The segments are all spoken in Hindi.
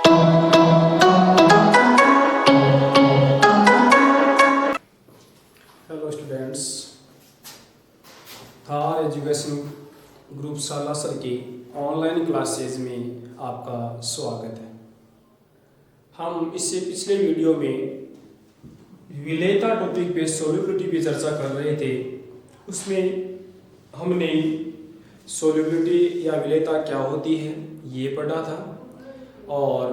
Hello students, Thar education group Salasar की ऑनलाइन क्लासेज में आपका स्वागत है। हम इससे पिछले वीडियो में विलेयता टॉपिक पे सोल्यूबिलिटी पे चर्चा कर रहे थे। उसमें हमने सोल्यूबिलिटी या विलेयता क्या होती है ये पढ़ा था, और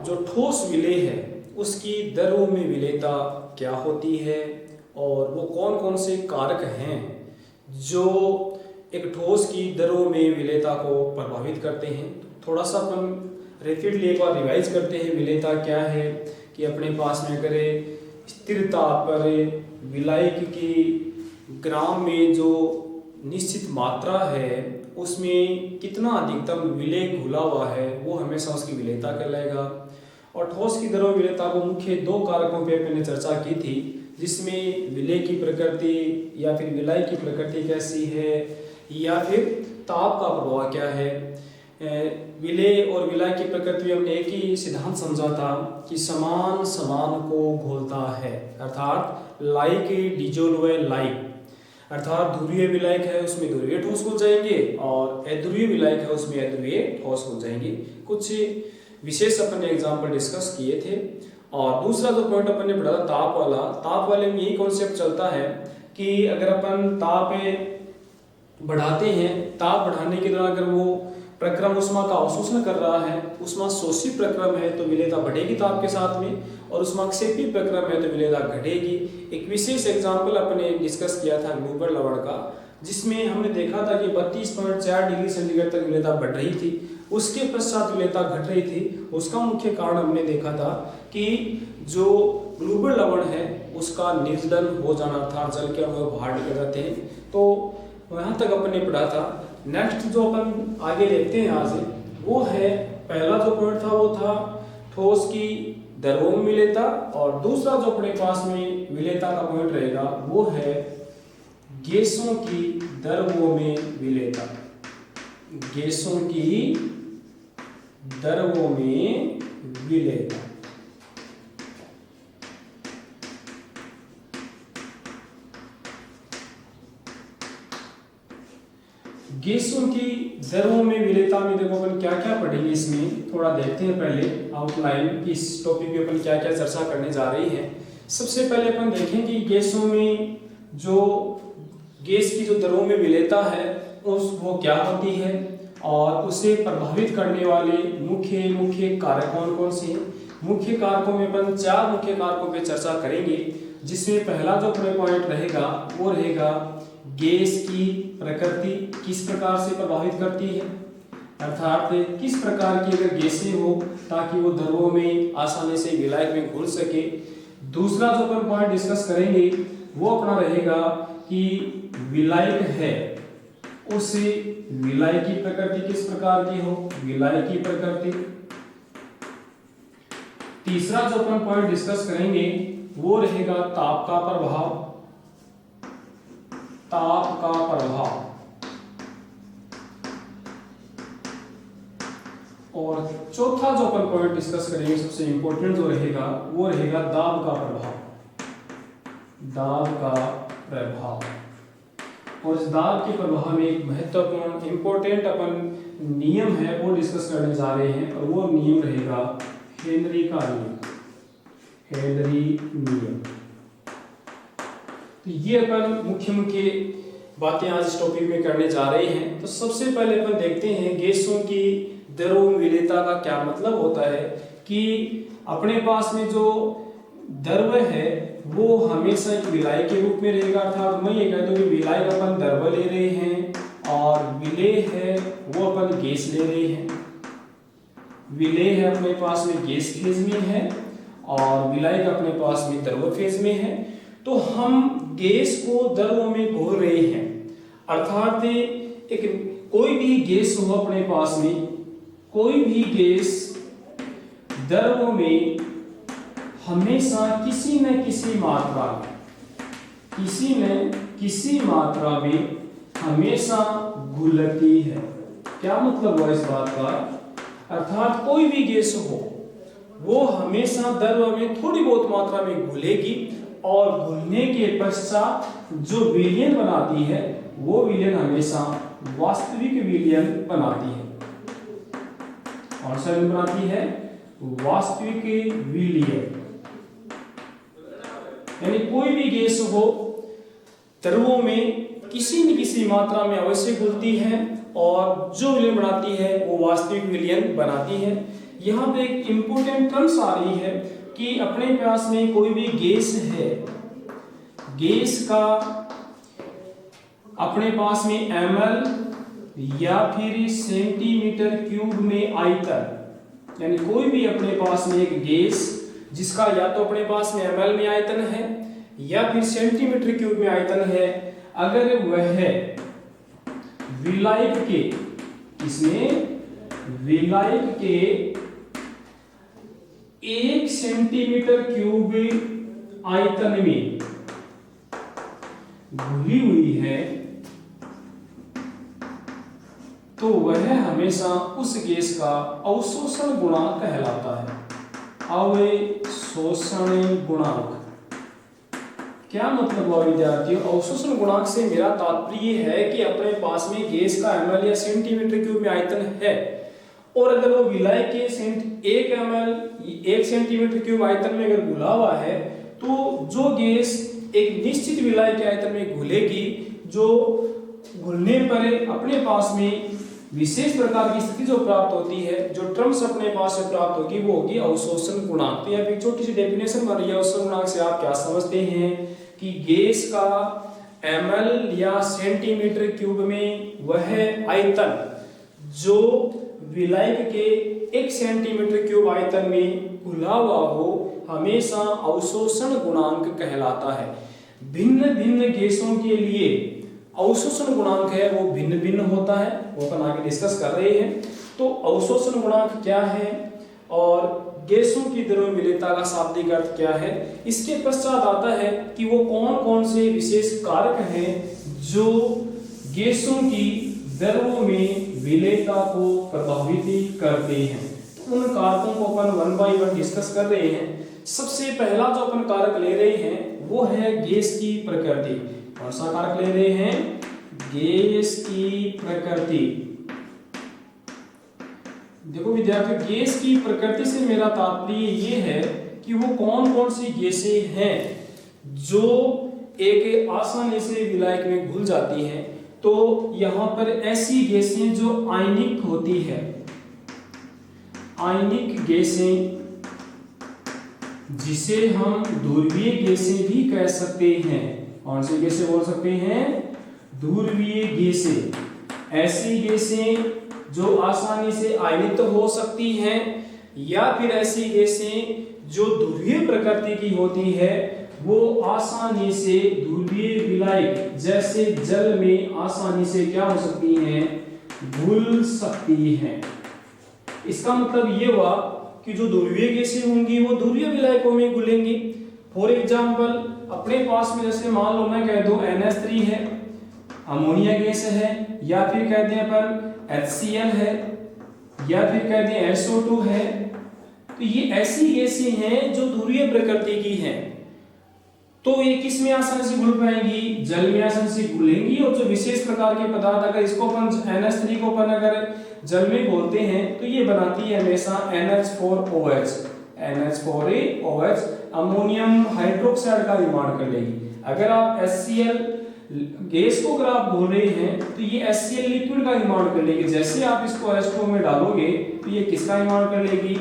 जो ठोस विलेय है उसकी दरों में विलेयता क्या होती है और वो कौन कौन से कारक हैं जो एक ठोस की दरों में विलेयता को प्रभावित करते हैं। थोड़ा सा अपन रिपीटली एक बार रिवाइज करते हैं। विलेयता क्या है कि अपने पास में अगर स्थिरता पर विलायक की ग्राम में जो निश्चित मात्रा है उसमें कितना अधिकतम विलेय घुला हुआ है वो हमेशा उसकी विलेयता कहलाएगा। और ठोस की दरों में विलेयता को मुख्य दो कारकों पे मैंने चर्चा की थी, जिसमें विलेय की प्रकृति या फिर विलायक की प्रकृति कैसी है या फिर ताप का प्रभाव क्या है। विलेय और विलायक की प्रकृति में हमने एक ही सिद्धांत समझा था कि समान समान को घोलता है, अर्थात लाइक डिजोल्व लाइक, अर्थात ध्रुवीय विलायक है उसमें ध्रुवीय ठोस घुल जाएंगे और अध्रुवीय विलायक है उसमें अध्रुवीय ठोस घुल जाएंगे। कुछ विशेष अपन ने एग्जाम्पल डिस्कस किए थे। और दूसरा जो पॉइंट अपन ने पढ़ा था ताप वाला, ताप वाले में यही कॉन्सेप्ट चलता है कि अगर अपन ताप बढ़ाते हैं, ताप बढ़ाने के दौरान अगर वो प्रक्रम उष्मा का अवशोषण कर रहा है, उष्मा शोषी प्रक्रम है तो विलेयता बढ़ेगी ताप के साथ में, और उष्मा क्षेपी प्रक्रम है तो विलेयता घटेगी। एक विशेष एग्जाम्पल अपने डिस्कस किया था ग्लूबर लवण का, जिसमें हमने देखा था कि 32.4 डिग्री सेंटीग्रेड तक विलेयता बढ़ रही थी, उसके पश्चात विलेयता घट रही थी। उसका मुख्य कारण हमने देखा था कि जो ग्लूबर लवण है उसका निर्जलन हो जाना, अर्थात जल के अणु बाहर निकल जाते हैं। तो वहां तक अपन ने पढ़ा था। नेक्स्ट जो अपन आगे देखते हैं आज, वो है पहला जो पॉइंट था वो था ठोस की दरों में विलेयता, और दूसरा जो अपने पास में विलेयता का पॉइंट रहेगा वो है गैसों की दरों में विलेयता। गैसों की दरों में विलेयता। गैसों की दरों में विलेयता में देखो अपन क्या क्या पढ़ेंगे, इसमें थोड़ा देखते हैं पहले आउटलाइन, इस टॉपिक पे अपन क्या क्या चर्चा करने जा रही है। सबसे पहले अपन देखें कि गैसों में जो गैस की जो दरों में विलेयता है वो क्या होती है और उसे प्रभावित करने वाले मुख्य कारक कौन कौन से हैं। मुख्य कारकों में अपन 4 मुख्य कारकों पे चर्चा करेंगे, जिसमें पहला जो पॉइंट रहेगा वो रहेगा गैस की प्रकृति किस प्रकार से प्रभावित करती है, अर्थात किस प्रकार की अगर गैसें हो ताकि वो दरों में आसानी से विलायक में घुल सके। दूसरा जो अपन पॉइंट डिस्कस करेंगे वो अपना रहेगा कि विलायक है उस विलायक की प्रकृति किस प्रकार की हो, विलायक की प्रकृति। तीसरा जो अपन पॉइंट डिस्कस करेंगे वो रहेगा ताप का प्रभाव, ताप का प्रभाव। और चौथा जो अपन पॉइंट डिस्कस करेंगे सबसे इंपॉर्टेंट जो रहेगा वो रहेगा दाब का प्रभाव, दाब का प्रभाव। और इस दाब के प्रभाव में एक महत्वपूर्ण इंपॉर्टेंट अपन नियम है वो डिस्कस करने जा रहे हैं, और वो नियम रहेगा हेनरी का नियम, हेनरी नियम। तो ये अपन मुख्य बातें आज इस टॉपिक में करने जा रहे हैं। तो सबसे पहले अपन देखते हैं गैसों की दरों में विलेयता का क्या मतलब होता है कि अपने पास में जो द्रव्य है वो हमेशा एक विलायक के रूप में रहेगा, अर्थात मैं ये कहता हूं कि विलायक अपन द्रव्य ले रहे हैं और विलेय है वो अपन गैस ले रहे हैं। विलेय है अपने पास में गैस फेज में है और विलायक अपने पास में द्रव्य फेज में है। तो हम गैस को द्रव्य में घोल रहे हैं, अर्थात एक कोई भी गैस हो अपने पास में, कोई भी गैस द्रव्य में हमेशा किसी न किसी मात्रा में, किसी न किसी मात्रा में हमेशा घुलती है। क्या मतलब हुआ इस बात का, अर्थात कोई भी गैस हो वो हमेशा द्रव में थोड़ी बहुत मात्रा में घुलेगी और घुलने के पश्चात जो विलयन बनाती है वो विलयन हमेशा वास्तविक विलयन बनाती है। कौन सा विलयन बनाती है? वास्तविक विलयन। यानी कोई भी गैस हो द्रवों में किसी न किसी मात्रा में अवश्य घुलती है और जो विलयन बनाती है वो वास्तविक विलयन बनाती है। यहाँ पे एक इंपॉर्टेंट टर्म्स आ रही है कि अपने पास में कोई भी गैस है, गैस का अपने पास में ml या फिर सेंटीमीटर क्यूब में आयतन, यानी कोई भी अपने पास में एक गैस जिसका या तो अपने पास में ml में आयतन है या फिर सेंटीमीटर क्यूब में आयतन है, अगर वह विलायक के, इसमें विलायक के 1 सेंटीमीटर क्यूब आयतन में घुली हुई है तो वह हमेशा उस गैस का अवशोषण गुणांक कहलाता है। अवशोषण गुणांक क्या मतलब हुआ विद्यार्थियों? अवशोषण गुणांक से मेरा तात्पर्य है कि अपने पास में गैस का ml या सेंटीमीटर क्यूब में आयतन है और अगर वो विलायक के 1 ml 1 सेंटीमीटर क्यूब आयतन में अगर घुला हुआ है तो जो गैस एक निश्चित विलायक के आयतन में घुलेगी, जो घुलने पर अपने पास में विशेष प्रकार की स्थिति जो प्राप्त होती है, जो टर्म्स अपने पास से प्राप्त होगी वो होगी अवशोषण गुणांक। तो यहाँ पे एक छोटी सी डेफिनेशन बन रही है अवशोषण गुणांक से। आप क्या समझते हैं कि गैस का ml या सेंटीमीटर क्यूब में वह आयतन जो विलायक के 1 सेंटीमीटर क्यूब आयतन में घुला हुआ हो हमेशा अवशोषण गुणांक कहलाता है। भिन्न भिन्न गैसों के लिए अवशोषण गुणांक है वो भिन्न भिन्न होता है, वो अपन आगे डिस्कस कर रहे हैं। तो अवशोषण गुणांक क्या है और गैसों की द्रव्य विलेयता का शाब्दिक अर्थ क्या है, इसके पश्चात आता है कि वो कौन कौन से विशेष कारक हैं जो गैसों की द्रव्यों में विलेयता को प्रभावित करते हैं। तो उन कारकों को अपन 1 बाय 1 डिस्कस कर रहे हैं। सबसे पहला जो अपन कारक ले रहे हैं वो है गैस की प्रकृति। कौन सा कारक ले रहे हैं? गैस की प्रकृति। देखो विद्यार्थी, गैस की प्रकृति से मेरा तात्पर्य ये है कि वो कौन कौन सी गैसें हैं जो एक आसानी से विलायक में घुल जाती हैं। तो यहां पर ऐसी गैसें जो आयनिक होती है, आयनिक गैसें जिसे हम ध्रुवीय गैसें भी कह सकते हैं। कौन सी गैसें बोल सकते हैं? ध्रुवीय गैसें। ऐसी गैसें जो आसानी से आयनित हो सकती हैं या फिर ऐसी गैसें जो ध्रुवीय प्रकृति की होती है वो आसानी से ध्रुवीय विलायक जैसे जल में आसानी से क्या हो सकती हैं? घुल सकती हैं। इसका मतलब ये हुआ कि जो ध्रुवीय गैसें होंगी वो ध्रुवीय विलायकों में घुलेंगी। फॉर एग्जाम्पल अपने पास में जैसे मान लो मैं कह दूं NH3 है, अमोनिया गैस है, या फिर कह दें अपन HCl है, या फिर कह दें SO2 है। तो ये ऐसी गैसें हैं जो ध्रुवीय प्रकृति की हैं। तो ये किस में आसानी से घुल पाएंगी? जल में आसानी से घुलेंगी। और जो विशेष प्रकार के पदार्थ अगर इसको अपन NH3 को अपन अगर जल में घोलते हैं तो ये बनाती है हमेशा NH4OH। NH4OH अमोनियम हाइड्रोक्साइड का निर्माण कर लेगी। अगर आप HCl गैस को अगर आप घोल रहे हैं तो ये HCl लिक्विड का निर्माण कर लेगी। जैसे आप इसको H2 में डालोगे तो ये किसका निर्माण कर लेगी?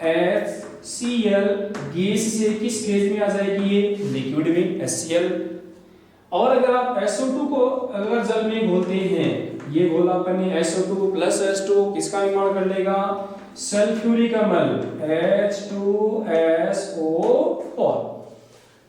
HCl गैस से किस फेज में आ जाएगी? ये लिक्विड में HCl। और अगर आप SO2 को अगर जल में घोलते हैं, ये घोला अपन ने SO2 प्लस H2 किसका निर्माण कर लेगा? सल्फ्यूरिक अम्ल H2SO4।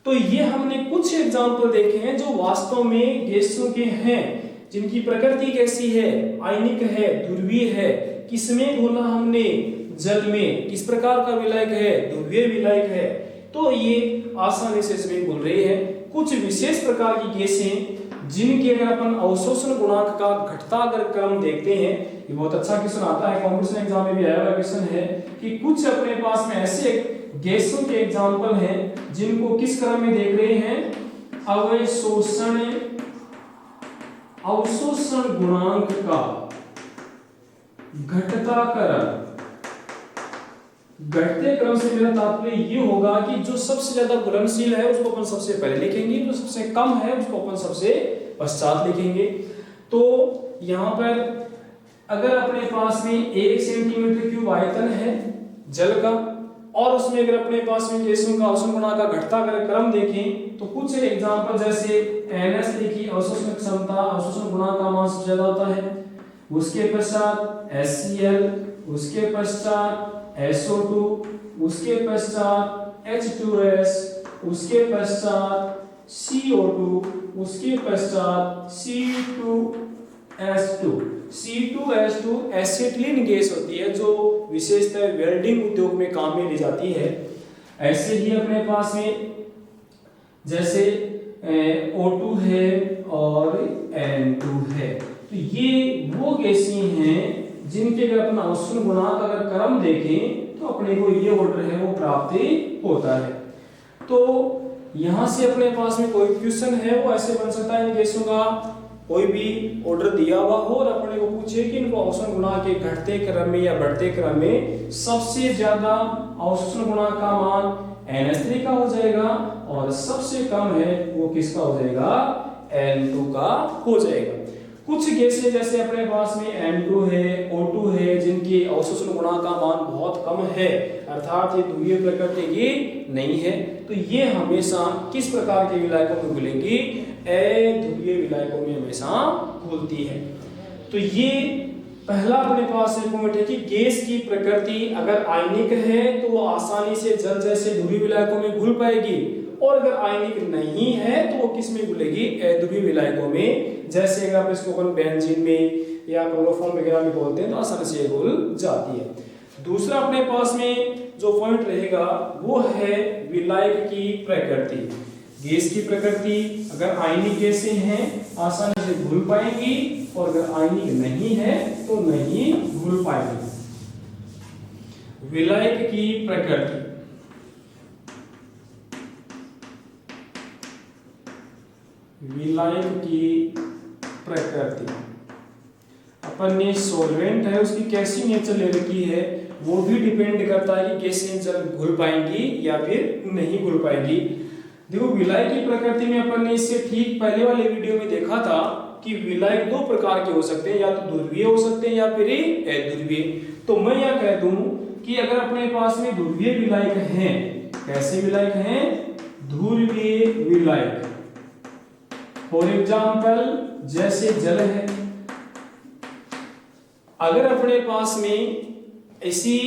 तो ये हमने कुछ एग्जाम्पल देखे हैं जो वास्तव में गैसों के हैं जिनकी प्रकृति कैसी है? आयनिक है, ध्रुवीय है। किसमें घोला हमने? जल में। किस प्रकार का विलायक है? ध्रुवीय विलायक है। तो ये आसानी से इसमें घुल रही है। कुछ विशेष प्रकार की गैसें जिनके अगर अपन अवशोषण गुणांक का घटता अगर क्रम देखते हैं, ये बहुत अच्छा क्वेश्चन आता है, कॉम्पिटिशन एग्जाम में भी आया हुआ क्वेश्चन है कि कुछ अपने पास में ऐसे गैसों के एग्जाम्पल हैं जिनको किस क्रम में देख रहे हैं, अवशोषण अवशोषण गुणांक का घटता क्रम। घटते क्रम से मेरा तात्पर्य ये होगा कि जो सबसे ज्यादा घुलनशील है उसको अपन सबसे पहले लिखेंगे, जो सबसे कम है उसको अपन सबसे पश्चात लिखेंगे। तो यहाँ पर अगर अपने पास में 1 सेंटीमीटर क्यूब आयतन है जल का, और उसमें अगर अपने पास में गैसों का अवशोषण गुणांक का घटता क्रम देखें तो कुछ एग्जांपल जैसे NH3 की अवशोषण क्षमता, अवशोषण गुणांक का मान सबसे ज्यादा होता है, उसके पश्चात HCl, उसके पश्चात SO2, उसके पश्चात H2S, उसके पश्चात CO2, उसके पश्चात C2H2। C2H2 एसिटिलीन गैस होती है जो विशेषतः वेल्डिंग उद्योग में काम में ली जाती है। ऐसे ही अपने पास में जैसे O2 है और N2 है, तो ये वो गैसें हैं जिनके अगर अपन अवशोषण गुणांक अगर क्रम देखें तो अपने को ये ऑर्डर है वो प्राप्त होता है। तो यहाँ से अपने पास में कोई क्वेश्चन है वो ऐसे बन सकता है, इन गैसों का कोई भी ऑर्डर दिया हुआ हो और अपने को पूछे कि इनको अवशोषण गुणांक के घटते क्रम में या बढ़ते क्रम में सबसे ज्यादा अवशोषण गुणांक का मान NH3 का हो जाएगा और सबसे कम है वो किसका हो जाएगा, N2 का हो जाएगा। कुछ गैसें जैसे अपने पास में N2 है, O2 है, जिनकी अवशोषण गुणांक का मान बहुत कम है, अर्थात ये ध्रुवीय प्रकृति की नहीं है, तो ये हमेशा किस प्रकार के विलायकों में घुलेंगी, अध्रुवीय विलायकों में हमेशा घुलती है। तो ये पहला अपने पास एक पॉइंट है कि गैस की प्रकृति अगर आयनिक है तो वो आसानी से जल जैसे ध्रुवीय विलायकों में घुल पाएगी, और अगर आयनिक नहीं है तो वो किस में घुलेगी, अध्रुवीय विलायकों में। जैसे अगर आप इसको अपन बेंजीन में या क्लोरोफॉर्म वगैरह में बोलते हैं तो आसानी से घुल जाती है। दूसरा अपने पास में जो पॉइंट रहेगा वो है विलायक की प्रकृति। गैस की प्रकृति अगर आयनिक गैसें हैं आसानी से घुल पाएंगी, और अगर आयनिक नहीं है तो नहीं घुल पाएंगी। विलायक की प्रकृति, विलायक की प्रकृति अपन ने सॉल्वेंट है उसकी कैसी नेचर ले रखी है वो भी डिपेंड करता है कि गैसें जल घुल पाएंगी या फिर नहीं घुल पाएंगी। देखो विलायक की प्रकृति में अपन ने इससे ठीक पहले वाले वीडियो में देखा था कि विलायक दो प्रकार के हो सकते हैं, या तो ध्रुवीय हो सकते हैं या फिर अध्रुवीय। तो मैं यह कह दूं कि अगर अपने पास में ध्रुवीय विलायक हैं, कैसे विलायक हैं, ध्रुवीय विलायक, फॉर एग्जाम्पल जैसे जल है, अगर अपने पास में इसी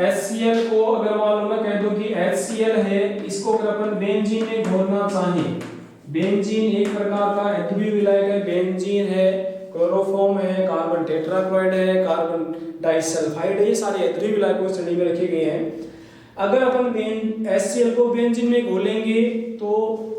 HCl को अगर मालूम मैं कह दूं कि HCl है, इसको अगर अपन बेंजीन में घोलना चाहें, बेंजीन एक प्रकार का अध्रुवीय विलायक है, बेंजीन है, क्लोरोफॉर्म है, कार्बन टेट्राक्लोराइड है, कार्बन डाइसल्फाइड है, ये सारे अध्रुवीय विलायकों की श्रेणी में रखे गए हैं। अगर अपन HCl को बेंजीन में घोलेंगे तो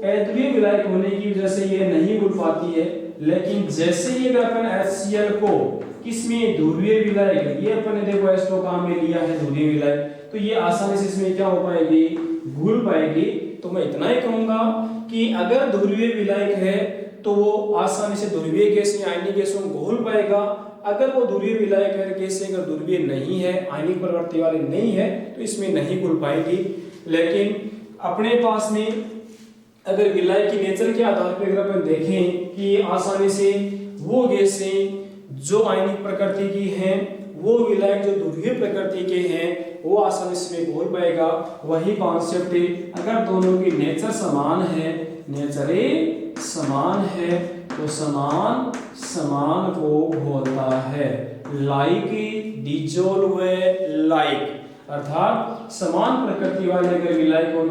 अध्रुवीय विलायक होने की वजह से ये नहीं घुल पाती है, लेकिन जैसे ही अगर अपन HCl को किसमें ध्रुवीय विलायक, ये अपन ने देखो H2 काम में लिया है ध्रुवीय विलायक, तो ये आसानी से इसमें क्या हो पाएगी, घुल पाएगी। तो मैं इतना ही कहूंगा कि अगर ध्रुवीय विलायक है तो वो आसानी से ध्रुवीय गैस या आयनिक गैसों को घुल पाएगा। अगर वो ध्रुवीय विलायक है, गैस अगर ध्रुवीय नहीं है, आयनिक प्रवृत्ति वाली नहीं है, तो इसमें नहीं घुल पाएगी। लेकिन अपने पास में अगर विलायक की नेचर के आधार पर अगर अपन देखें कि आसानी से वो गैसें जो आयनिक प्रकृति की हैं, वो विलायक जो ध्रुवीय प्रकृति के हैं, वो आसानी से घुल पाएगा। वही कॉन्सेप्ट है, अगर दोनों की नेचर समान है, नेचर समान है तो समान समान को घोलता है। लाइक डिजोल्व लाइक, अर्थात समान प्रकृति वाले अगर विलायक और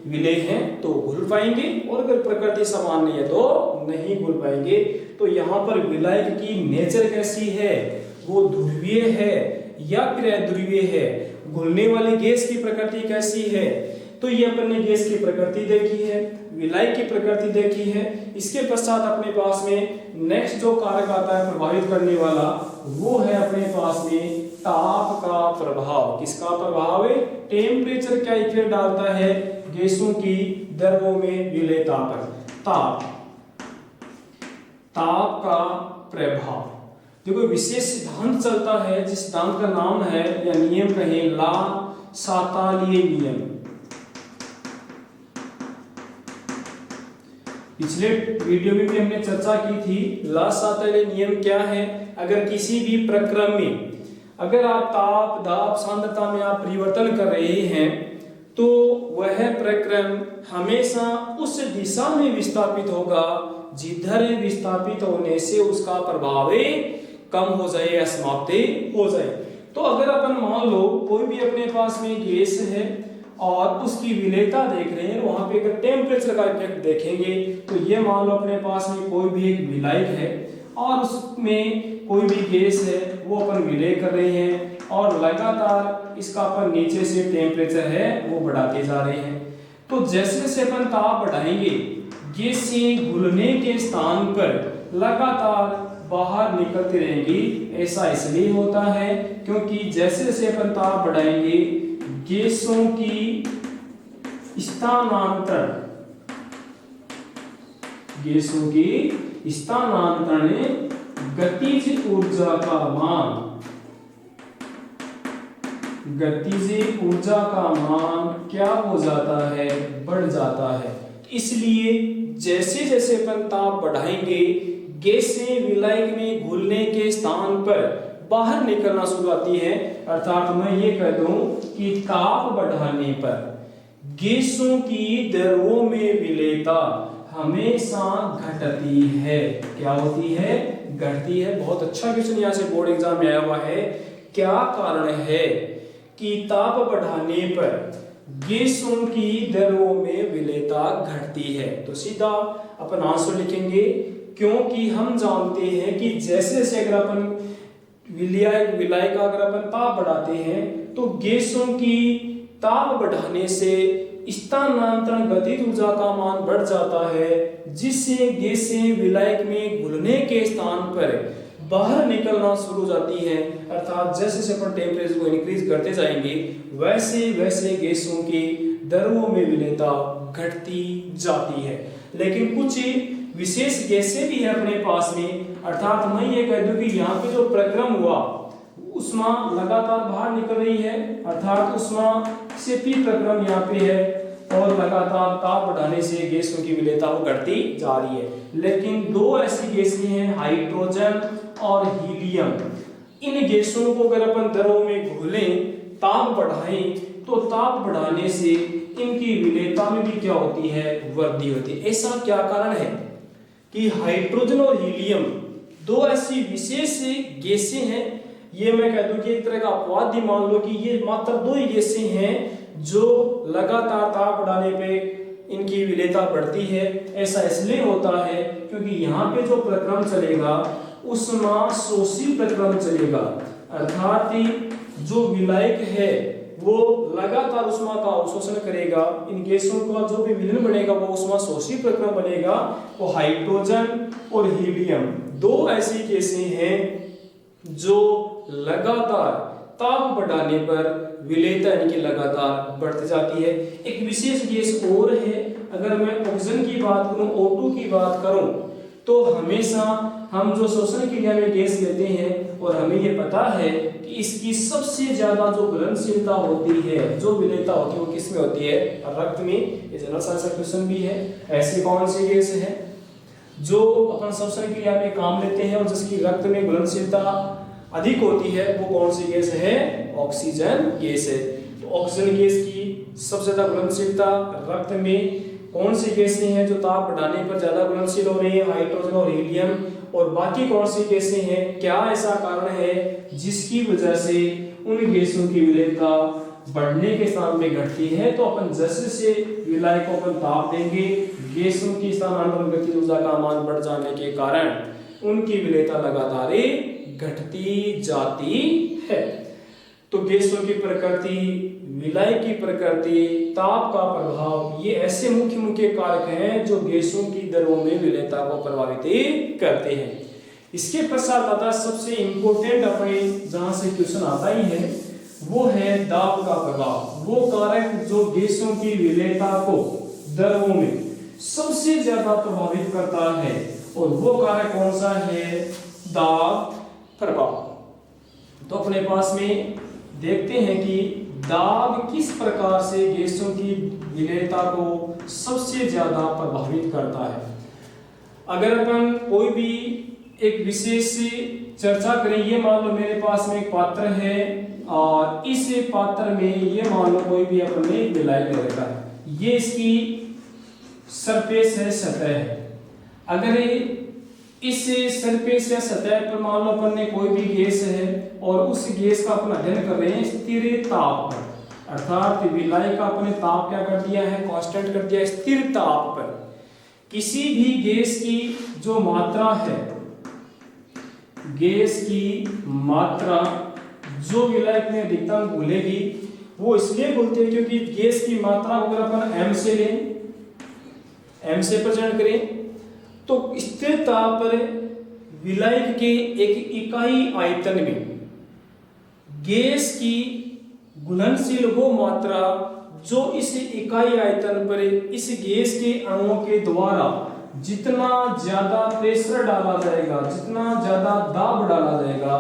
विलेय हैं तो घुल पाएंगे, और अगर प्रकृति समान नहीं है तो नहीं घुल पाएंगे। तो यहाँ पर विलायक की नेचर कैसी है, वो ध्रुवीय है या फिर अध्रुवीय है, घुलने वाली गैस की प्रकृति कैसी है, तो ये अपन ने गैस की प्रकृति देखी है, विलायक की प्रकृति देखी है। इसके पश्चात अपने पास में नेक्स्ट जो कारक आता है प्रभावित करने वाला, वो है अपने पास में ताप का प्रभाव। किसका प्रभाव है? टेम्परेचर क्या इफेक्ट डालता है गैसों की द्रव्यों में विलेयता पर? ताप का प्रभाव। देखो विशेष सिद्धांत चलता है, जिस सिद्धांत का नाम है या नियम कहें ला सातालीय नियम। पिछले वीडियो में भी हमने चर्चा की थी। ला सातालीय नियम क्या है? अगर किसी भी प्रक्रम में अगर आप ताप दाब सांद्रता में आप परिवर्तन कर रहे हैं तो वह प्रक्रम हमेशा उस दिशा में विस्थापित होगा जिधर विस्थापित होने से उसका प्रभाव कम हो जाए या समाप्त हो जाए। तो अगर अपन मान लो कोई भी अपने पास में गैस है और उसकी विलेयता देख रहे हैं, वहां पे अगर टेम्परेचर का इफेक्ट देखेंगे तो ये मान लो अपने पास में कोई भी एक विलायक है और उसमें कोई भी गैस है, वो अपन विलय कर रहे हैं और लगातार इसका अपन नीचे से टेम्परेचर है वो बढ़ाते जा रहे हैं। तो जैसे जैसे अपन ताप बढ़ाएंगे गैसें घुलने के स्थान पर लगातार बाहर निकलती रहेंगी। ऐसा इसलिए होता है क्योंकि जैसे जैसे अपन ताप बढ़ाएंगे गैसों की स्थानांतरण गतिज ऊर्जा का मान क्या हो जाता है? बढ़ जाता है। इसलिए जैसे जैसे अपन ताप बढ़ाएंगे गैसें विलायक में घुलने के स्थान पर बाहर निकलना शुरू होती है। अर्थात मैं ये कह दूं कि ताप बढ़ाने पर गैसों की द्रव्यों में विलेयता हमेशा घटती है। क्या होती है? घटती है। बहुत अच्छा क्वेश्चन यहाँ से बोर्ड एग्जाम में आया हुआ है। क्या कारण है कि ताप बढ़ाने पर गैसों की द्रव्यों में विलेयता घटती है? तो सीधा अपन आंसर लिखेंगे, क्योंकि हम जानते हैं कि जैसे जैसे अगर अपन विलायक का अगर अपन ताप बढ़ाते हैं तो गैसों की ताप बढ़ाने से स्थानांतरण गतिज ऊर्जा का मान बढ़ जाता है, जिससे गैसें विलायक में घुलने के स्थान पर बाहर निकलना शुरू हो जाती है। अर्थात जैसे जैसे अपन टेम्परेचर को इंक्रीज करते जाएंगे वैसे वैसे गैसों की द्रव्यों में विलेयता घटती जाती है। लेकिन कुछ विशेष गैसें भी है अपने पास में। अर्थात मैं ये कह दूं कि यहाँ पे जो प्रक्रम हुआ उष्मा लगातार बाहर निकल रही है, अर्थात उष्मा से पी प्रक्रम यहाँ पे है और लगातार ताप बढ़ाने से गैसों की विलेयता वो घटती जा रही है। लेकिन दो ऐसी गैसें हैं, हाइड्रोजन और हीलियम। इन गैसों को अगर अपन द्रव में घोलें, ताप बढ़ाएं, तो ताप बढ़ाने से इनकी विलेयता में भी क्या होती है? वृद्धि होती है। ऐसा क्या कारण है कि हाइड्रोजन और हीलियम दो ऐसी विशेष गैसें हैं? ये मैं कह दूं कि एक तरह का अपवाद ही मान लो कि ये मात्र दो ही गैसें हैं जो लगातार ताप बढ़ाने पे इनकी विलेयता बढ़ती है। ऐसा इसलिए होता है क्योंकि यहाँ पे जो प्रक्रम चलेगा उष्मा शोषी प्रक्रम चलेगा। अर्थात जो विलायक है वो लगातार उष्मा का अवशोषण करेगा। इन गैसों का जो भी विलयन बनेगा वो उष्मा शोषी प्रक्रम बनेगा। वो हाइड्रोजन और हीलियम दो ऐसी गैसें हैं जो लगातार ताप बढ़ाने पर विलेयता इनकी लगातार बढ़ती जाती है। एक विशेष गैस और है, अगर मैं ऑक्सीजन की बात करूं, O2 की बात करूं, तो हमेशा हम जो श्वसन क्रिया में गैस लेते हैं और हमें ये पता है कि इसकी सबसे ज्यादा जो घुलनशीलता होती है, जो विलेयता होती है, वो किस में होती है? रक्त में। ये जनरल साइंस का क्वेश्चन भी है। ऐसी कौन सी गैस है जो अपन श्वसन क्रिया में काम लेते हैं और जिसकी रक्त में घुलनशीलता अधिक होती है? वो कौन सी गैस है? ऑक्सीजन गैस है। तो ऑक्सीजन गैस की सबसे ज्यादा घुलनशीलता रक्त में। कौन सी गैसें हैं जो ताप बढ़ाने पर ज्यादा घुलनशील हो रही है? हाइड्रोजन और हीलियम। और बाकी कौन सी गैसें हैं? क्या ऐसा कारण है जिसकी वजह से उन गैसों की विलेयता बढ़ने के स्थान में घटती है? तो अपन जैसे से विलायक को अपन ताप देंगे, गैसों की स्थानांतरण गतिज ऊर्जा का मान बढ़ जाने के कारण उनकी विलेयता लगातार घटती जाती है। तो गैसों की प्रकृति, विलय की प्रकृति, ताप का प्रभाव, ये ऐसे मुख्य मुख्य कारक हैं जो गैसों की दरों में विलयता को प्रभावित करते हैं। इसके पश्चात आता सबसे इंपॉर्टेंट अपने जहां से क्वेश्चन आता ही है, वो है दाब का प्रभाव। वो कारक जो गैसों की विलयता को दरों में सबसे ज्यादा प्रभावित करता है, और वो कारक कौन सा है? दाब प्रभाव। तो अपने पास में देखते हैं कि दाब किस प्रकार से गैसों की विलयता को सबसे ज्यादा प्रभावित करता है। अगर अपन कोई भी एक विशेष चर्चा करें, ये मान लो मेरे पास में एक पात्र है और इस पात्र में ये मान लो कोई भी अपन ने विलय ले रखा है, ये इसकी सरफेस है, सतह है। अगर इस सरफेस या सतह पर मान लो अपन ने कोई भी गैस है और उस गैस का अपन अध्ययन कर रहे हैं स्थिर ताप पर, अर्थात विलय का अपने ताप क्या कर दिया है? कांस्टेंट कर दिया है, स्थिर ताप पर। किसी भी गैस की जो मात्रा है, गैस की मात्रा जो विलय में अधिकतम घुलेगी, वो इसलिए बोलते हैं क्योंकि गैस की मात्रा अगर अपन m से लें, m से प्रेजेंट करें, तो स्थिर ताप पर विलय के एक इकाई आयतन में गैस की घुलनशील वो मात्रा जो इस इकाई आयतन पर इस गैस के अणुओं के द्वारा जितना ज्यादा प्रेशर डाला जाएगा, जितना ज्यादा दाब डाला जाएगा,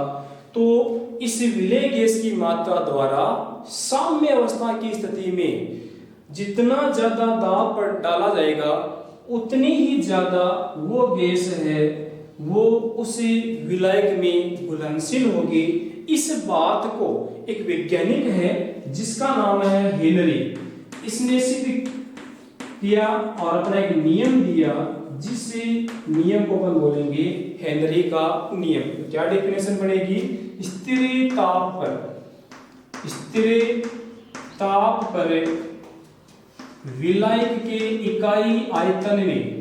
तो इस विलय गैस की मात्रा द्वारा साम्य अवस्था की स्थिति में जितना ज्यादा दाब पर डाला जाएगा, उतनी ही ज्यादा वो गैस है वो उसी विलायक में घुलनशील होगी। इस बात को एक वैज्ञानिक है जिसका नाम है हेनरी, इसने सिद्ध किया और अपना एक नियम दिया, जिस नियम को अपन बोलेंगे हेनरी का नियम। तो क्या डेफिनेशन बनेगी? स्थिर ताप पर विलायक के इकाई आयतन में,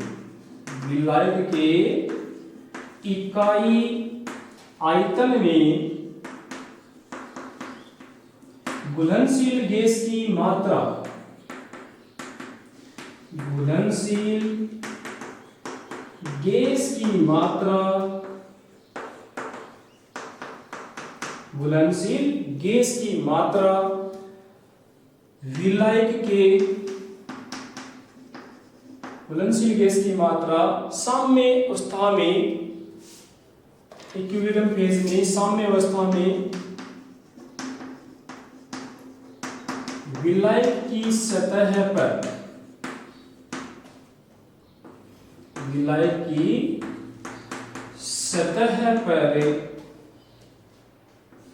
विलायक के इकाई आयतन में घुलनशील गैस की मात्रा, घुलनशील गैस की मात्रा, घुलनशील गैस की मात्रा विलायक के, घुलनशील गैस की मात्रा साम्य अवस्था में, इक्विलिब्रियम फेज में, साम्य अवस्था में विलायक की सतह पर, विलायक की सतह पर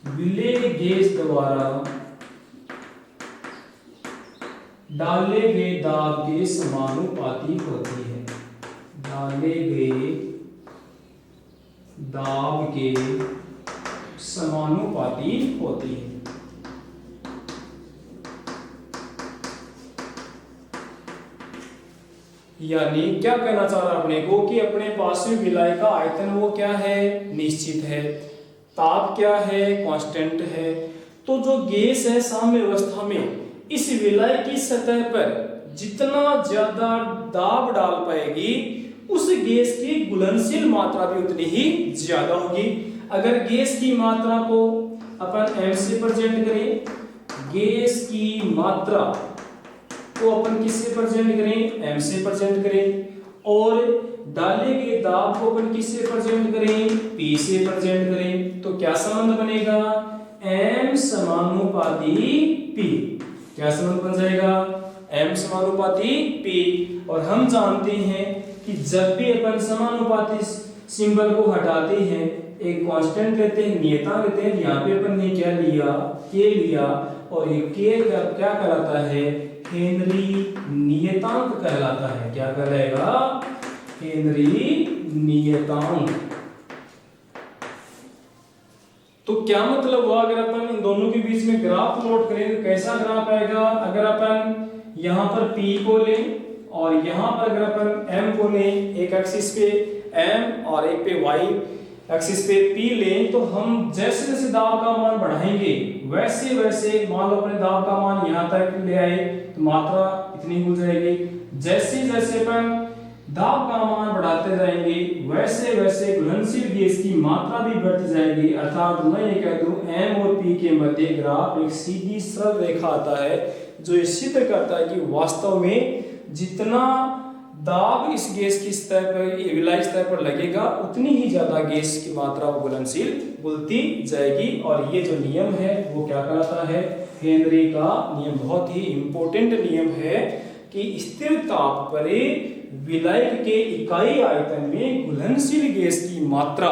विलय गैस द्वारा डाले गए दाब के समानुपाती होती है, डाले गए दाब के समानुपाती होती है। यानी क्या कहना चाह रहा है अपने को कि अपने पास में विलय का आयतन वो क्या है? निश्चित है। ताप क्या है? कांस्टेंट है। तो जो गैस है साम्य अवस्था में इस विलय की सतह पर जितना ज्यादा दाब डाल पाएगी, उस गैस की घुलनशील मात्रा भी उतनी ही ज्यादा होगी। अगर गैस की मात्रा को अपन m से प्रेजेंट करें, गैस की मात्रा को अपन किससे प्रेजेंट करें? m से प्रेजेंट करें, और डाले गए दाब को अपन किससे प्रेजेंट करें? p से प्रेजेंट करें। तो क्या संबंध बनेगा? m समानुपाती p। क्या संबंध बन जाएगा? m समानुपाती p। और हम जानते हैं कि जब भी अपन समानुपाती सिंबल को हटाते हैं, एक कांस्टेंट लेते हैं, नियतांक लेते हैं, यहाँ पे अपन ने क्या लिया? k लिया, और ये k क्या कहलाता है? हेनरी नियतांक कहलाता है। क्या कहलाएगा? हेनरी नियतांक। तो क्या मतलब हुआ? अगर अपन इन दोनों के बीच में ग्राफ प्लॉट करें तो कैसा ग्राफ आएगा? अगर अपन यहाँ पर P को लें और यहाँ पर अगर अपन M को लें, एक एक्सिस पे M और एक पे Y एक्सिस पे P लें, तो हम जैसे जैसे दाब का मान बढ़ाएंगे वैसे वैसे मान लो अपने दाब का मान यहाँ तक ले आए तो मात्रा इतनी हो जाएगी। जैसे जैसे अपन दाब का मान बढ़ाते जाएंगे वैसे वैसे घुलनशील गैस की मात्रा भी बढ़ती जाएगी। अर्थात मैं ये कह दूं M और P के मध्य ग्राफ एक सीधी सरल रेखा आता है जो ये सिद्ध करता है कि वास्तव में जितना दाब इस गैस की सतह पर विलायक सतह पर लगेगा उतनी ही ज्यादा गैस की मात्रा वो घुलनशील घुलती जाएगी। और ये जो नियम है वो क्या कहलाता है, हेनरी का नियम। बहुत ही इंपॉर्टेंट नियम है कि स्थिर ताप पर विलायक के इकाई आयतन में घुलनशील गैस की मात्रा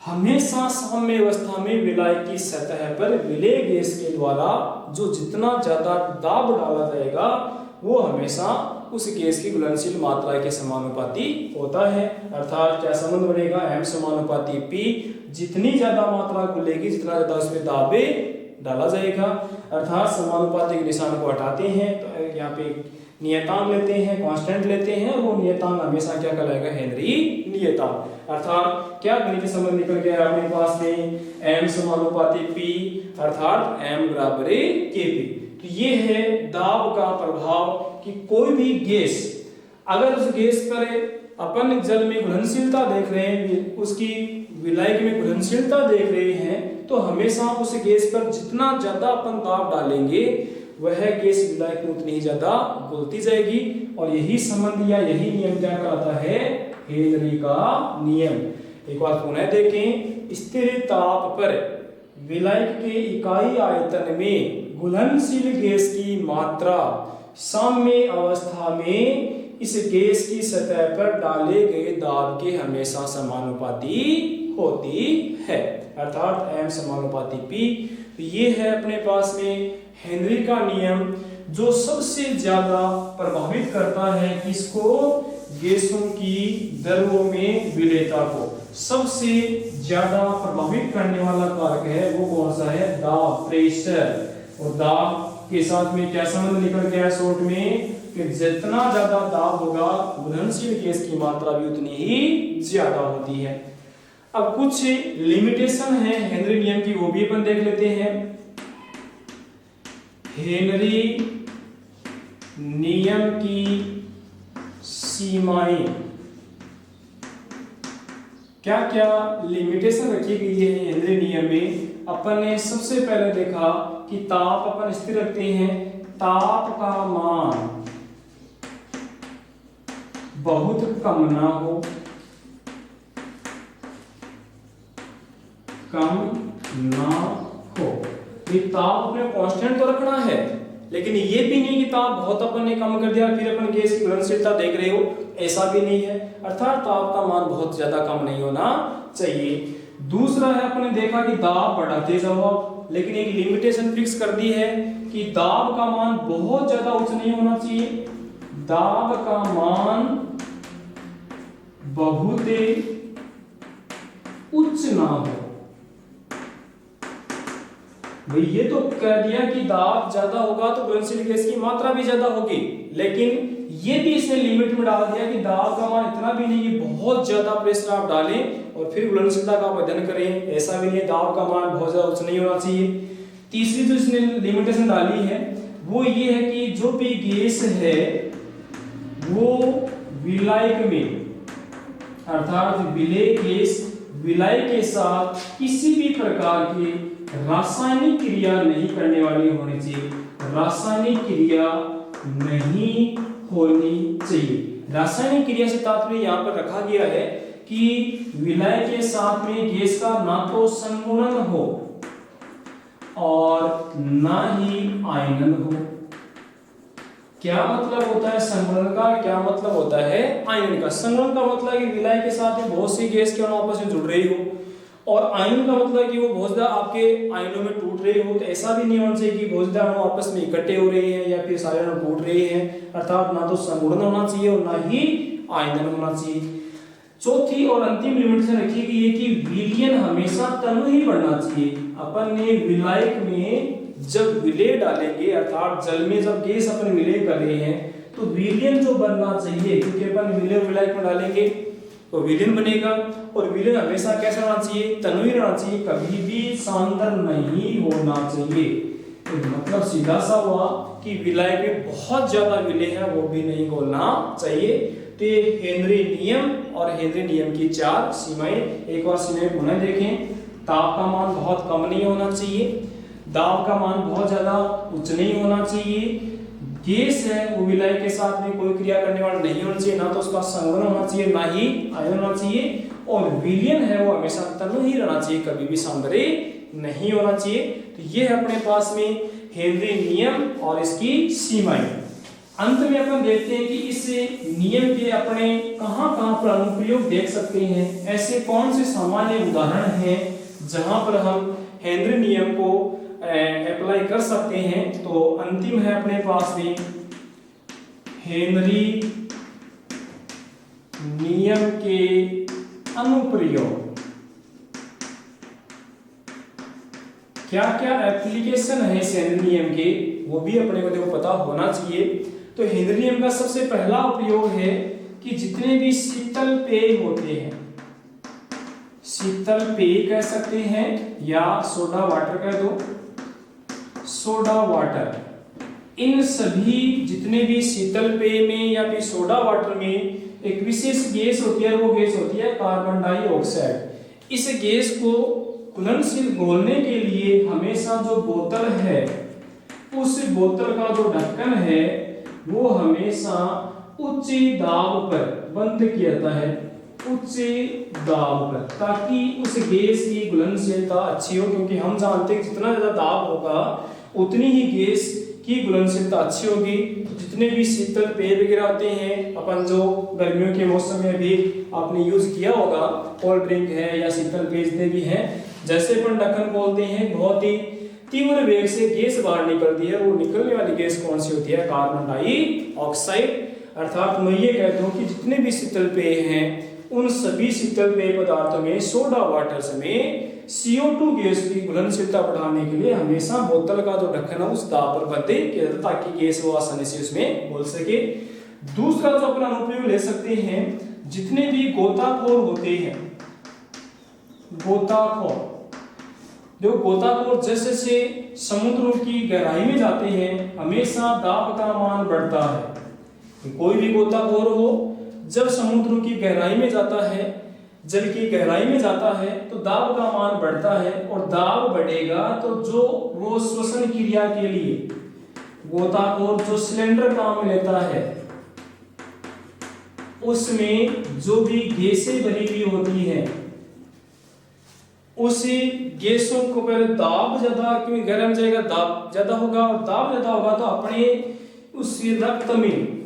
हमेशा साम्य अवस्था में विलायक की सतह पर विलेय गैस के द्वारा जो जितना ज्यादा दाब डाला जाएगा वो हमेशा उस गैस की घुलनशील मात्रा के समानुपाती होता है। अर्थात क्या संबंध बनेगा, M समानुपाती P, जितनी ज्यादा मात्रा घुलेगी जितना ज्यादा उसमें दाब डाला जाएगा। अर्थात समानुपाती के निशान को हटाते हैं तो यहाँ पे नियतांक लेते हैं, कांस्टेंट लेते हैं, वो नियतांक हमेशा क्या कहलाएगा, हेनरी नियतांक। अर्थात क्या गणितीय संबंध निकल गया अपने पास में, M समानुपाती P अर्थात M बराबर Kp। तो ये है दाब का प्रभाव कि कोई भी गैस अगर उस गैस पर अपन जल में घुलनशीलता देख रहे हैं, उसकी विलायक में घुलनशीलता देख रहे हैं, तो हमेशा उस गैस पर जितना ज्यादा अपन दाब डालेंगे वह गैस विलायक में उतनी ही ज्यादा घुलती जाएगी। और यही संबंध या यही नियम क्या कहलाता है, हेनरी का नियम। एक बार पुनः देखें, स्थिर ताप पर विलायक के इकाई आयतन में घुलनशील गैस की मात्रा साम्य अवस्था में इस गैस की सतह पर डाले गए दाब के हमेशा समानुपाती होती है। अर्थात M समानुपाती P। तो ये है अपने पास में हेनरी का नियम जो सबसे ज्यादा प्रभावित करता है किसको, गैसों की द्रव्यों में विलेयता को। सबसे ज्यादा प्रभावित करने वाला कारक है वो कौन सा है, दाब, प्रेशर। और दाब के साथ में क्या संबंध निकल गया शॉर्ट में कि जितना ज्यादा दाब होगा घुलनशील गैस की मात्रा भी उतनी ही ज्यादा होती है। अब कुछ लिमिटेशन है हेनरी नियम की, वो भी अपन देख लेते हैं। हेनरी नियम की सीमाएं क्या क्या लिमिटेशन रखी गई है हेनरी नियम में। अपन ने सबसे पहले देखा कि ताप अपन स्थिर रखते हैं, ताप का मान बहुत कम ना हो, कम ना हो। ये ताप अपने कांस्टेंट तो रखना है, लेकिन ये भी नहीं कि ताप बहुत अपन ने कम कर दिया फिर अपन गैस की घुलनशीलता देख रहे हो, ऐसा भी नहीं है। अर्थात ताप का मान बहुत ज्यादा कम नहीं होना चाहिए। दूसरा है अपने देखा कि दाब बढ़ाते जाओ, लेकिन एक लिमिटेशन फिक्स कर दी है कि दाब का मान बहुत ज्यादा उच्च नहीं होना चाहिए, दाब का मान बहुत उच्च ना हो। भाई ये तो कह दिया कि दाब ज्यादा होगा तो घुलनशील गैस की मात्रा भी ज्यादा होगी, लेकिन ये भी इसने लिमिट में डाल दिया कि दाब का मान इतना भी नहीं कि बहुत ज्यादा प्रेशर आप डालें और फिर घुलनशीलता का अध्ययन करें, ऐसा भी नहीं। दाब का मान बहुत ज्यादा उच्च नहीं होना चाहिए। तीसरी जो इसने लिमिटेशन डाली है वो ये है कि जो भी गैस है वो विलायक में अर्थात विलेय गैस विलायक के साथ किसी भी प्रकार की रासायनिक क्रिया नहीं करने वाली होनी चाहिए, रासायनिक क्रिया नहीं होनी चाहिए। रासायनिक क्रिया से तात्पर्य यहाँ पर रखा गया है कि विलायक के साथ में गैस का ना तो संगुणन हो और ना ही आयनन हो। क्या मतलब होता है संगुणन का, क्या मतलब होता है आयन का। संगुणन का मतलब कि विलायक के साथ में बहुत सी गैस के अणु आपस में जुड़ रही हो, और आयन का मतलब कि वो बहुत ज्यादा आपके आयनों में टूट रहे हो। तो ऐसा भी नहीं होना चाहिए कि बहुत ज्यादा अणु आपस में इकट्ठे हो रहे हैं या फिर सारे अणु टूट रहे हैं। अर्थात ना तो संगुणन होना चाहिए और ना ही आयनन होना चाहिए। चौथी और अंतिम लिमिटेशन रखी गई है कि विलयन हमेशा तनु ही बढ़ना चाहिए। अपन ने विलायक में जब विलेय डालेंगे अर्थात जल में जब गैस अपन विलेय कर रहे हैं तो विलयन जो बनना चाहिए, क्योंकि अपन विलेय विलायक में डालेंगे तो विलीन बनेगा। और विलीन हमेशा कैसा रहना चाहिए, तन्वी रहना चाहिए, कभी भी सांद्र नहीं होना चाहिए। तो मतलब सीधा सा हुआ कि विलय में बहुत ज्यादा विलय है वो भी नहीं बोलना चाहिए। तो ये हेनरी नियम और हेनरी नियम की 4 सीमाएं, एक बार सीमाएं पुनः देखें। ताप का मान बहुत कम नहीं होना चाहिए, दाब का मान बहुत ज्यादा उच्च नहीं होना चाहिए, गैस है वो विलय के साथ में कोई क्रिया करने वाला नहीं होना चाहिए, ना तो उसका संघनन होना चाहिए ना ही आयन होना चाहिए, और विलयन है वो हमेशा तनु ही रहना चाहिए, कभी भी सांद्र नहीं होना चाहिए। तो ये है अपने पास में हेनरी नियम और इसकी सीमाएं। अंत में अपन देखते हैं कि इस नियम के अपने कहां-कहां पर अनुप्रयोग देख सकते हैं, ऐसे कौन से सामान्य उदाहरण हैं जहां पर हम हेनरी नियम को अप्लाई कर सकते हैं। तो अंतिम है अपने पास में हेनरी नियम के अनुप्रयोग। क्या क्या एप्लीकेशन है इस हेनरी नियम के, वो भी अपने को देखो पता होना चाहिए। तो हेनरी नियम का सबसे पहला उपयोग है कि जितने भी शीतल पेय होते हैं, शीतल पेय कह सकते हैं या सोडा वाटर कह दो, सोडा वाटर, इन सभी जितने भी शीतल पेय में या फिर सोडा वाटर में एक विशेष गैस होती है, वो गैस होती है कार्बन डाइऑक्साइड। इस गैस को घुलनशील घोलने के लिए हमेशा जो बोतल है, उस बोतल का जो ढक्कन है वो हमेशा उच्च दाब पर बंद किया जाता है, उच्च दाब पर, ताकि उस गैस की घुलनशीलता अच्छी हो। क्योंकि हम जानते हैं जितना ज्यादा दाब होगा उतनी ही गैस की घुलनशीलता अच्छी होगी। तो जितने भी शीतल पेय वगैरह होते हैं, अपन जो गर्मियों के मौसम में भी आपने यूज किया होगा, कोल्ड ड्रिंक है या शीतल पेय जितने भी हैं, जैसे अपन ढक्कन खोलते हैं बहुत ही तीव्र वेग से गैस बाहर निकलती है, वो निकलने वाली गैस कौन सी होती है, कार्बन डाइऑक्साइड। अर्थात मैं ये कहता हूँ कि जितने भी शीतल पेय हैं उन सभी शीतल पेय पदार्थों में सोडा वाटर में CO2 गैस की घुलनशीलता बढ़ाने के लिए हमेशा बोतल का जो ढक्कन है उस दाब पर बंद किया जाता है, ताकि गैस वो आसानी से उसमें घुल सके। दूसरा जो अपन अनुप्रयोग ले सकते हैं, जितने भी गोताखोर होते हैं, गोताखोर, जो गोताखोर जैसे से समुद्रों की गहराई में जाते हैं हमेशा दाब का मान बढ़ता है। कोई भी गोताखोर हो जब समुद्रों की गहराई में जाता है, जल की गहराई में जाता है, तो दाब का मान बढ़ता है, और दाब बढ़ेगा तो जो वो श्वसन क्रिया के लिए गोताखोर जो सिलेंडर काम में लेता है उसमें जो भी गैसें भरी हुई होती है, उसी गैसों को पहले दाब ज्यादा, क्योंकि गर्म जाएगा दाब ज्यादा होगा, और दाब ज्यादा होगा तो अपने उस रक्त में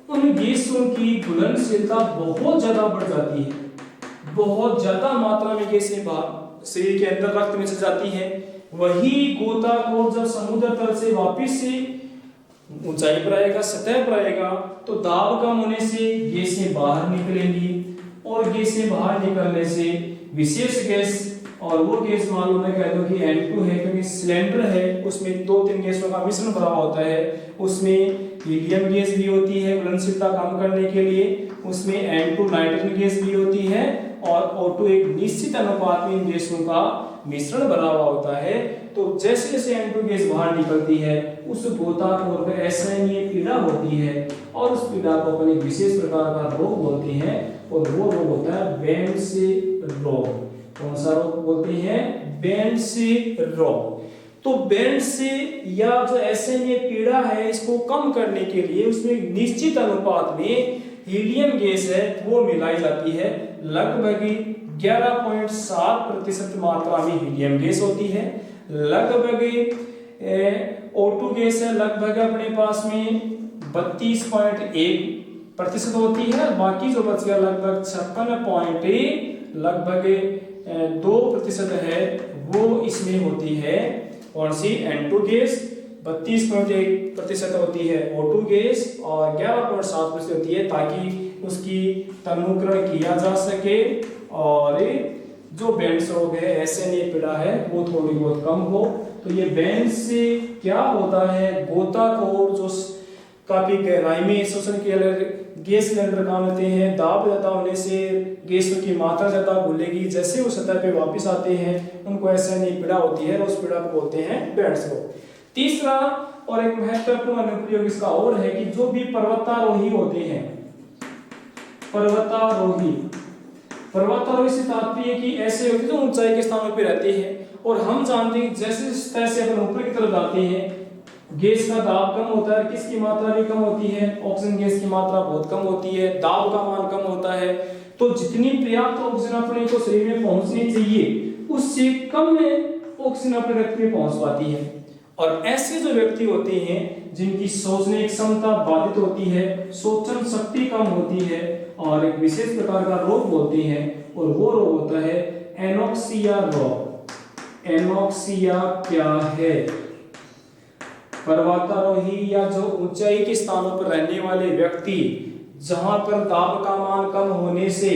उन गैसों की घुलनशीलता बहुत ज्यादा बढ़ जाती है, बहुत ज्यादा मात्रा में गैसें बाहर शरीर के अंदर रक्त में चली जाती है। वही गोताखोर जब समुद्र तल से वापस से ऊंचाई पर आएगा, सतह पर आएगा, तो दाब कम होने से गैसें बाहर निकलेंगी, और गैसें बाहर निकलने से विशेष गैस, और वो गैस मालूम मैं कह दूं कि N2 है, क्योंकि सिलेंडर है उसमें 2-3 गैसों का मिश्रण भरा होता है, उसमें हीलियम गैस भी होती है घुलनशीलता कम करने के लिए, उसमें N2 नाइट्रोजन गैस भी होती है, और O2 एक निश्चित अनुपात में इन गैसों का मिश्रण बना हुआ होता है। तो जैसे जैसे N2 गैस बाहर निकलती है उस गोताखोर में असहनीय पीड़ा होती है, और उस पीड़ा को अपन एक विशेष प्रकार का रोग बोलते हैं, और वो रोग होता है बेंड्स रोग। कौन सा रोग बोलते हैं, बेंड्स रोग। तो बेंड्स या जो असहनीय पीड़ा है इसको कम करने के लिए उसमें एक निश्चित अनुपात में हीलियम गैस है वो मिलाई जाती है, लगभग 11.7% मात्रा में हीलियम गैस होती है, लगभग O2 गैस है लगभग अपने पास में 32.1% होती है, बाकी जो बच गया लगभग 56.2% है वो इसमें होती है। कौन सी, N2 गैस 32.1% होती है, O2 गैस और 11.7% होती है, ताकि उसकी तनुकरण किया जा सके और जो बेंड्स रोग है, असहनीय पीड़ा है वो थोड़ी बहुत कम हो। तो ये बेंड्स से क्या होता है, गोताखोर जो काफी गहराई में शोषण किया गैस सिलेंडर काम लेते हैं। दाब ज्यादा होने से गैसों की मात्रा ज्यादा घुलेगी, जैसे वो सतह पे वापस आते हैं उनको ऐसा नहीं पीड़ा होती है, उस पीड़ा को बोलते हैं बैंड्स रोग। तीसरा और एक महत्वपूर्ण अनुप्रयोग इसका और है कि जो भी पर्वतारोही होते हैं, पर्वतारोही से तात्पर्य कि ऐसे व्यक्ति जो ऊंचाई के स्थानों पर रहते हैं, और हम जानते हैं जैसे जैसे अपन ऊपर की तरफ जाते हैं गैस का दाब कम होता है, किसकी मात्रा भी कम होती है, ऑक्सीजन गैस की मात्रा बहुत कम होती है, दाब का मान कम होता है। तो जितनी पर्याप्त ऑक्सीजन अपने को शरीर में पहुंचनी चाहिए उससे कम में ऑक्सीजन अपने रक्त में पहुंच पाती है। और ऐसे जो व्यक्ति होते हैं जिनकी सोचने की क्षमता बाधित होती है, सोचन शक्ति कम होती है, और एक विशेष प्रकार का रोग बोलते हैं, और वो रोग होता है एनोक्सिया रोग। एनोक्सिया क्या है? पर्वतारोही या जो ऊंचाई के स्थानों पर रहने वाले व्यक्ति जहां पर दाब का मान कम होने से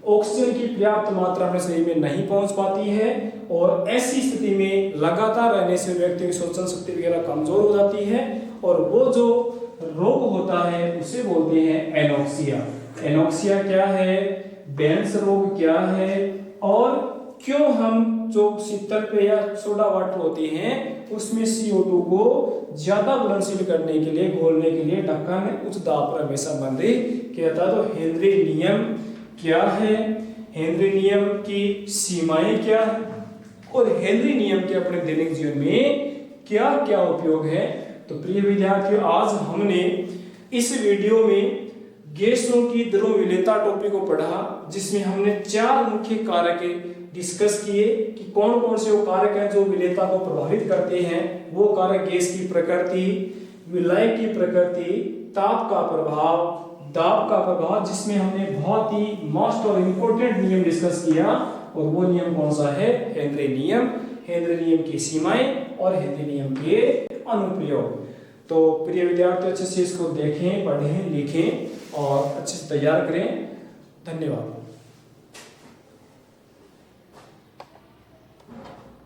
ऑक्सीजन की पर्याप्त मात्रा अपने शरीर में नहीं पहुंच पाती है, और ऐसी स्थिति में लगातार रहने से व्यक्ति की सोचन शक्ति वगैरह कमजोर हो जाती है, और वो जो रोग होता है उसे बोलते हैं एनोक्सिया। एनोक्सिया क्या है, बैंड्स रोग क्या है, और क्यों हम जो शीतल पेय या सोडा वाटर होते हैं उसमें CO2 को ज्यादा घुलनशील करने के लिए, घोलने के लिए ढक्कन उच्च दाब पर हमेशा बंद किया जाता है। तो हेनरी नियम क्या है, हेनरी नियम की सीमाएं क्या है, और हेनरी नियम के अपने दैनिक जीवन में क्या क्या उपयोग है। तो प्रिय विद्यार्थियों, आज हमने इस वीडियो में गैसों की द्रव्यलीनता टॉपिक को पढ़ा, जिसमें हमने 4 मुख्य कारक डिस्कस किए कि कौन कौन से वो कारक हैं जो विलेयता को प्रभावित करते हैं। वो कारक गैस की प्रकृति, विलय की प्रकृति, ताप का प्रभाव, दाब का प्रभाव, जिसमें हमने बहुत ही मोस्ट और इम्पोर्टेंट नियम डिस्कस किया, और वो नियम कौन सा है, हेनरी नियम, हेनरी नियम की सीमाएं और हेनरी नियम के अनुप्रयोग। तो प्रिय विद्यार्थी, अच्छे से इसको देखें, पढ़ें, लिखें और अच्छे से तैयार करें। धन्यवाद।